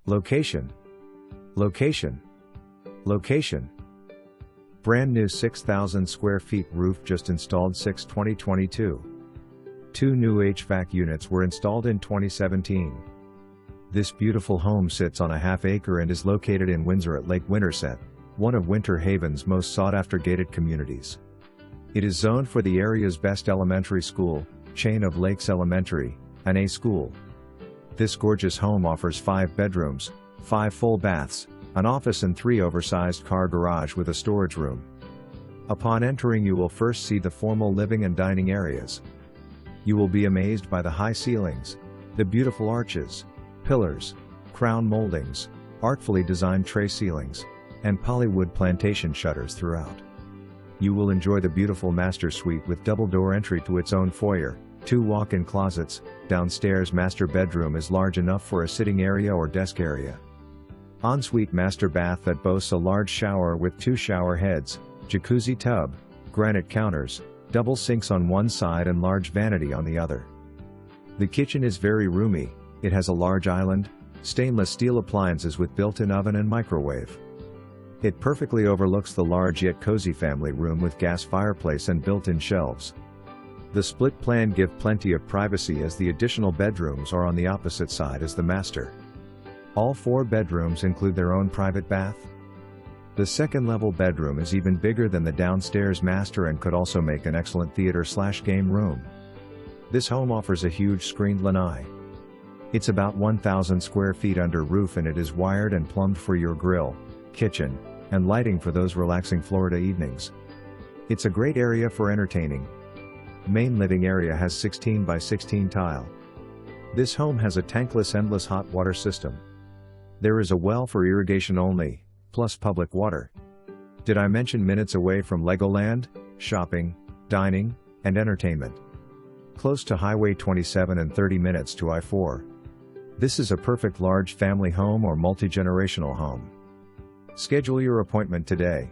Location. Location. Location. Brand new 6,000 square feet roof just installed 6/2022. 2 new HVAC units were installed in 2017. This beautiful home sits on a half-acre and is located in Wyndsor at Lake Winterset, one of Winter Haven's most sought-after gated communities. It is zoned for the area's best elementary school, Chain of Lakes Elementary, an A school. This gorgeous home offers 5 bedrooms, 5 full baths, an office and 3 oversized car garage with a storage room. Upon entering, you will first see the formal living and dining areas. You will be amazed by the high ceilings, the beautiful arches, pillars, crown moldings, artfully designed tray ceilings, and Polywood plantation shutters throughout. You will enjoy the beautiful master suite with double door entry to its own foyer, 2 walk-in closets. Downstairs master bedroom is large enough for a sitting area or desk area. Ensuite master bath that boasts a large shower with 2 shower heads, jacuzzi tub, granite counters, double sinks on one side and large vanity on the other. The kitchen is very roomy. It has a large island, stainless steel appliances with built-in oven and microwave. It perfectly overlooks the large yet cozy family room with gas fireplace and built-in shelves. The split plan give plenty of privacy as the additional bedrooms are on the opposite side as the master. All 4 bedrooms include their own private bath. The second-level bedroom is even bigger than the downstairs master and could also make an excellent theater/game room. This home offers a huge screened lanai. It's about 1,000 square feet under roof and it is wired and plumbed for your grill, kitchen, and lighting for those relaxing Florida evenings. It's a great area for entertaining. Main living area has 16 by 16 tile. This home has a tankless endless hot water system. There is a well for irrigation only, plus public water. Did I mention minutes away from Legoland, shopping, dining, and entertainment? Close to Highway 27 and 30 minutes to I-4. This is a perfect large family home or multi-generational home. Schedule your appointment today.